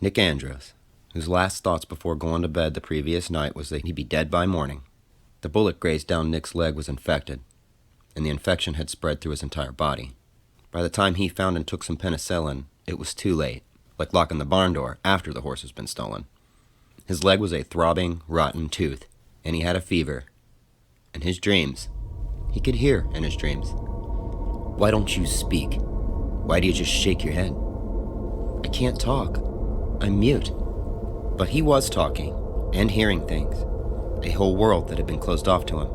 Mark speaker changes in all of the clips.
Speaker 1: Nick Andros, whose last thoughts before going to bed the previous night was that he'd be dead by morning. The bullet grazed down Nick's leg was infected, and the infection had spread through his entire body. By the time he found and took some penicillin, it was too late, like locking the barn door after the horse has been stolen. His leg was a throbbing, rotten tooth, and he had a fever. In his dreams, he could hear in his dreams. "Why don't you speak? Why do you just shake your head?" "I can't talk. I'm mute." But he was talking and hearing things, a whole world that had been closed off to him.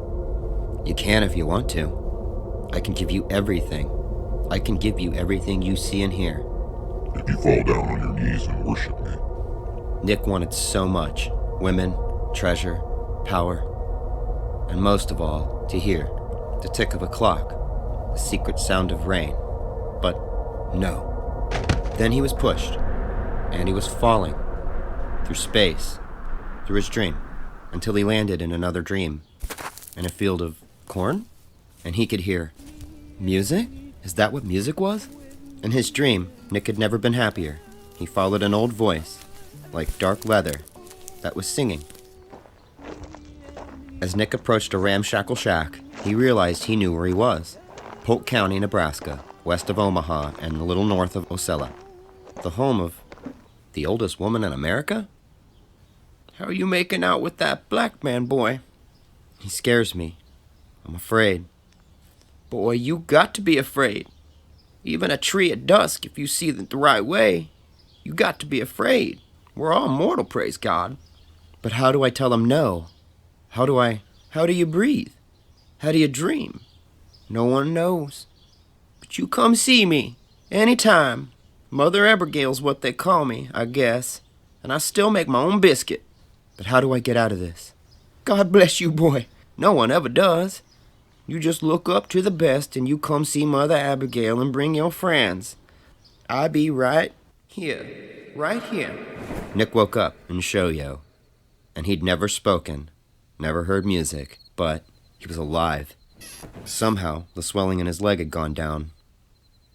Speaker 1: "You can if you want to. I can give you everything. I can give you everything you see and hear."
Speaker 2: "If you fall down on your knees and worship me."
Speaker 1: Nick wanted so much: women, treasure, power, and most of all, to hear the tick of a clock, the secret sound of rain. But no. Then he was pushed, and he was falling through space, through his dream, until he landed in another dream, in a field of corn, and he could hear music. Is that what music was? In his dream, Nick had never been happier. He followed an old voice, like dark leather, that was singing. As Nick approached a ramshackle shack, he realized he knew where he was. Polk County, Nebraska, west of Omaha and a little north of Ocella. The home of the oldest woman in America? "How are you making out with that black man, boy?" "He scares me. I'm afraid." "Boy, you got to be afraid. Even a tree at dusk, if you see it the right way, you got to be afraid. We're all mortal, praise God." "But how do I tell him no? How do you breathe? How do you dream?" "No one knows. But you come see me, anytime. Mother Abigail's what they call me, I guess, and I still make my own biscuit." "But how do I get out of this?" "God bless you, boy. No one ever does. You just look up to the best and you come see Mother Abigail and bring your friends. I be right here, right here." Nick woke up in Shoyo, and he'd never spoken, never heard music, but he was alive. Somehow, the swelling in his leg had gone down.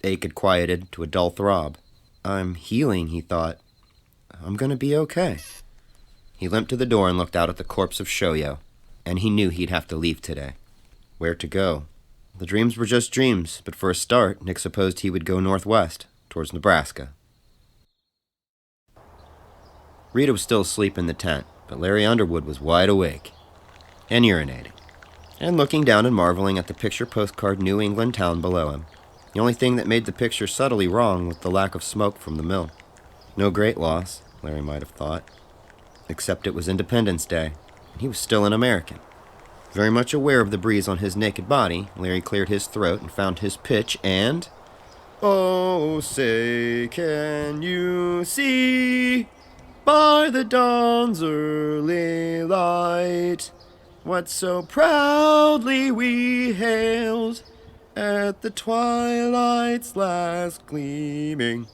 Speaker 1: Ache had quieted to a dull throb. "I'm healing," he thought. "I'm gonna be okay." He limped to the door and looked out at the corpse of Shoyo, and he knew he'd have to leave today. Where to go? The dreams were just dreams, but for a start, Nick supposed he would go northwest, towards Nebraska. Rita was still asleep in the tent, but Larry Underwood was wide awake, and urinating, and looking down and marveling at the picture postcard New England town below him. The only thing that made the picture subtly wrong was the lack of smoke from the mill. No great loss, Larry might have thought, except it was Independence Day, and he was still an American. Very much aware of the breeze on his naked body, Larry cleared his throat and found his pitch and... "Oh, say, can you see by the dawn's early light what so proudly we hailed at the twilight's last gleaming?"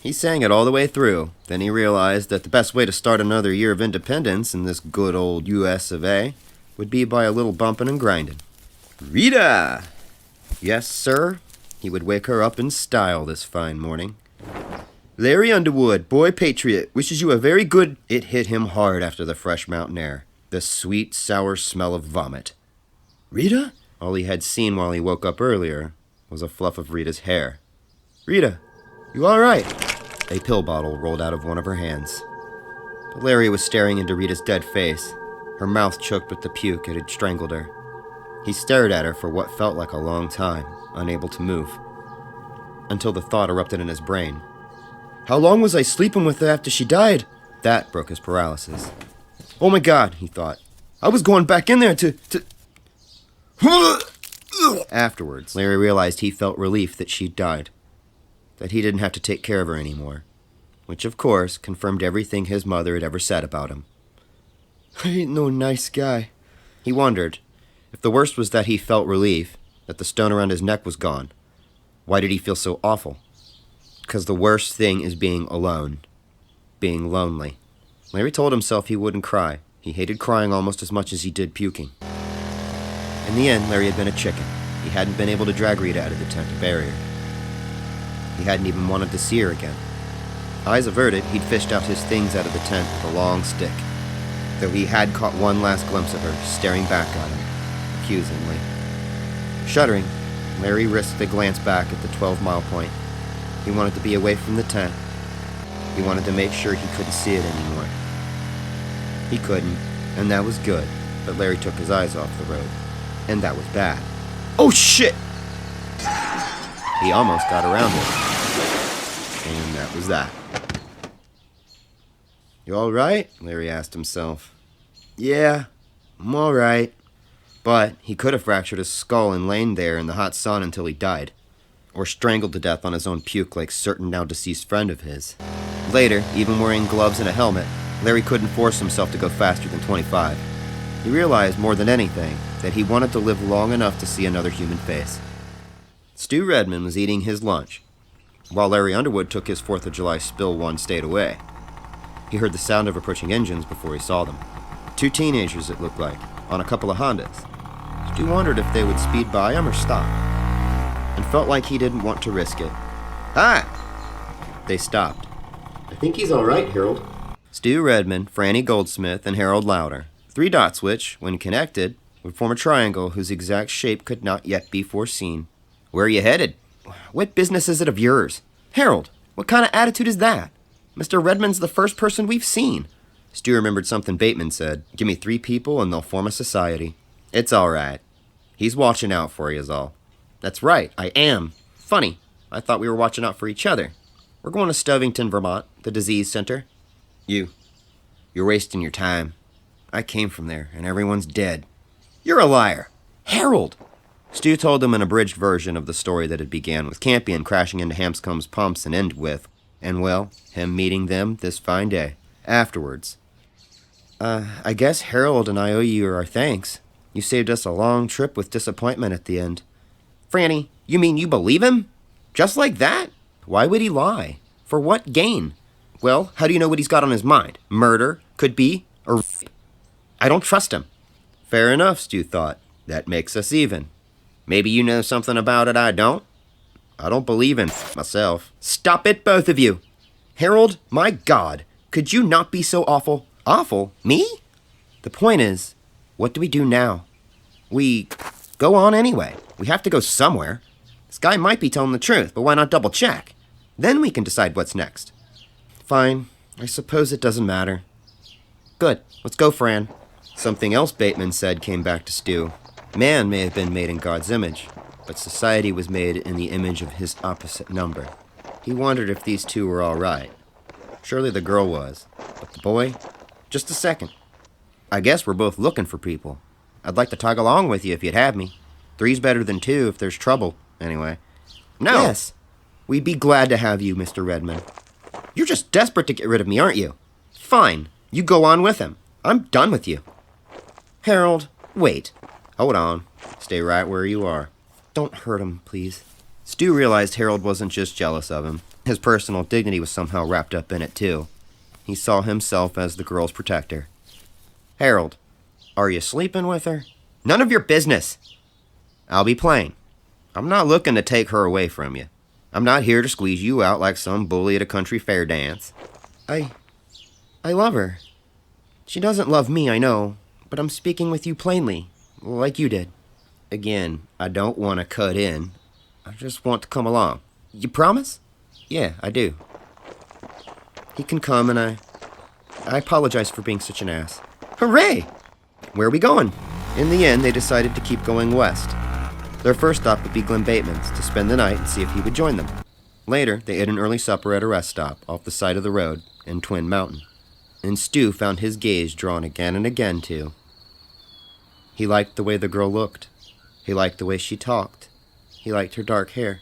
Speaker 1: He sang it all the way through. Then he realized that the best way to start another year of independence in this good old US of A would be by a little bumping and grinding. "Rita!" "Yes, sir?" He would wake her up in style this fine morning. "Larry Underwood, boy patriot, wishes you a very good..." It hit him hard after the fresh mountain air, the sweet, sour smell of vomit. "Rita?" All he had seen while he woke up earlier was a fluff of Rita's hair. "Rita, you all right?" A pill bottle rolled out of one of her hands. But Larry was staring into Rita's dead face, her mouth choked with the puke it had strangled her. He stared at her for what felt like a long time, unable to move, until the thought erupted in his brain. "How long was I sleeping with her after she died?" That broke his paralysis. "Oh my God," he thought. "I was going back in there to... Afterwards, Larry realized he felt relief that she'd died, that he didn't have to take care of her anymore, which, of course, confirmed everything his mother had ever said about him. "I ain't no nice guy." He wondered, if the worst was that he felt relief, that the stone around his neck was gone, why did he feel so awful? Because the worst thing is being alone, being lonely. Larry told himself he wouldn't cry. He hated crying almost as much as he did puking. In the end, Larry had been a chicken. He hadn't been able to drag Rita out of the tent to bury her. He hadn't even wanted to see her again. Eyes averted, he'd fished out his things out of the tent with a long stick, though he had caught one last glimpse of her, staring back at him, accusingly. Shuddering, Larry risked a glance back at the 12-mile point. He wanted to be away from the tent. He wanted to make sure he couldn't see it anymore. He couldn't, and that was good, but Larry took his eyes off the road, and that was bad. Oh, shit! He almost got around it, and that was that. You all right? Larry asked himself. Yeah, I'm all right. But he could have fractured his skull and lain there in the hot sun until he died, or strangled to death on his own puke like certain now-deceased friend of his. Later, even wearing gloves and a helmet, Larry couldn't force himself to go faster than 25. He realized more than anything that he wanted to live long enough to see another human face. Stu Redmond was eating his lunch, while Larry Underwood took his 4th of July spill one state away. He heard the sound of approaching engines before he saw them. 2 teenagers, it looked like, on a couple of Hondas. Stu wondered if they would speed by him or stop, and felt like he didn't want to risk it. Hi! They stopped. I think he's all right, Harold. Stu Redmond, Franny Goldsmith, and Harold Lauder. 3 dots which, when connected, would form a triangle whose exact shape could not yet be foreseen. Where are you headed? What business is it of yours? Harold, what kind of attitude is that? Mr. Redmond's the first person we've seen. Stu remembered something Bateman said. Give me 3 people and they'll form a society. It's all right. He's watching out for you is all. That's right, I am. Funny, I thought we were watching out for each other. We're going to Stovington, Vermont, the disease center. You're wasting your time. I came from there, and everyone's dead. You're a liar. Harold! Stu told him an abridged version of the story that had began with Campion crashing into Hanscom's pumps and ended with, and well, him meeting them this fine day, afterwards. I guess Harold and I owe you our thanks. You saved us a long trip with disappointment at the end. Franny, you mean you believe him? Just like that? Why would he lie? For what gain? Well, how do you know what he's got on his mind? Murder? Could be? Or rape? I don't trust him. Fair enough, Stu thought. That makes us even. Maybe you know something about it I don't? I don't believe in myself. Stop it, both of you! Harold, my God, could you not be so awful? Awful? Me? The point is, what do we do now? We go on anyway. We have to go somewhere. This guy might be telling the truth, but why not double check? Then we can decide what's next. Fine. I suppose it doesn't matter. Good. Let's go, Fran. Something else Bateman said came back to Stu. Man may have been made in God's image, but society was made in the image of his opposite number. He wondered if these 2 were all right. Surely the girl was. But the boy? Just a second. I guess we're both looking for people. I'd like to tag along with you if you'd have me. 3's better than 2 if there's trouble, anyway. No! Yes. We'd be glad to have you, Mr. Redmond. You're just desperate to get rid of me, aren't you? Fine. You go on with him. I'm done with you. Harold, wait. Hold on. Stay right where you are. Don't hurt him, please. Stu realized Harold wasn't just jealous of him. His personal dignity was somehow wrapped up in it, too. He saw himself as the girl's protector. Harold, are you sleeping with her? None of your business. I'll be plain. I'm not looking to take her away from you. I'm not here to squeeze you out like some bully at a country fair dance. I love her. She doesn't love me, I know, but I'm speaking with you plainly, like you did. Again, I don't want to cut in. I just want to come along. You promise? Yeah, I do. He can come, and I apologize for being such an ass. Hooray! Where are we going? In the end, they decided to keep going west. Their first stop would be Glenn Bateman's to spend the night and see if he would join them. Later, they ate an early supper at a rest stop off the side of the road in Twin Mountain. And Stu found his gaze drawn again and again to. He liked the way the girl looked. He liked the way she talked. He liked her dark hair.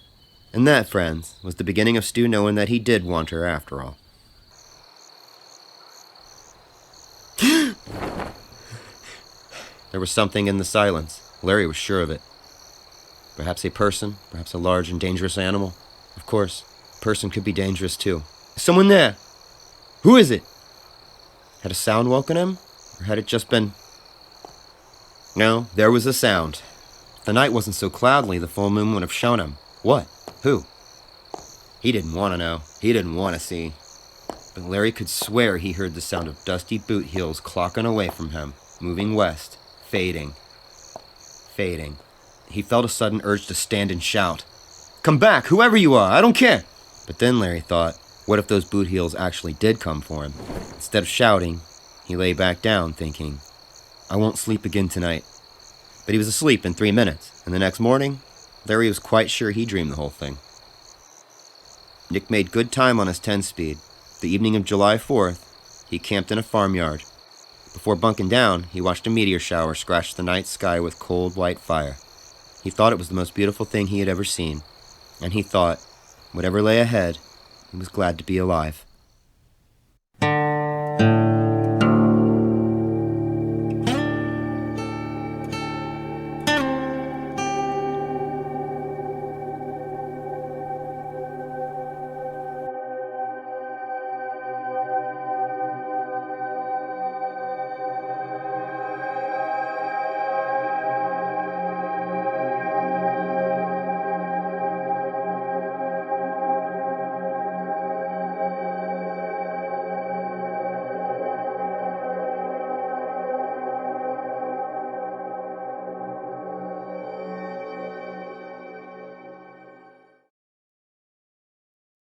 Speaker 1: And that, friends, was the beginning of Stu knowing that he did want her after all. There was something in the silence. Larry was sure of it. Perhaps a person, perhaps a large and dangerous animal. Of course, a person could be dangerous too. Is someone there? Who is it? Had a sound woken him? Or had it just been... No, there was a sound. If the night wasn't so cloudly, the full moon would have shown him. What? Who? He didn't want to know. He didn't want to see. But Larry could swear he heard the sound of dusty boot heels clocking away from him, moving west, fading. He felt a sudden urge to stand and shout, "Come back, whoever you are, I don't care!" But then Larry thought, what if those boot heels actually did come for him? Instead of shouting, he lay back down thinking, I won't sleep again tonight. But he was asleep in 3 minutes, and the next morning, Larry was quite sure he dreamed the whole thing. Nick made good time on his 10-speed. The evening of July 4th, he camped in a farmyard. Before bunking down, he watched a meteor shower scratch the night sky with cold white fire. He thought it was the most beautiful thing he had ever seen, and he thought, whatever lay ahead, he was glad to be alive.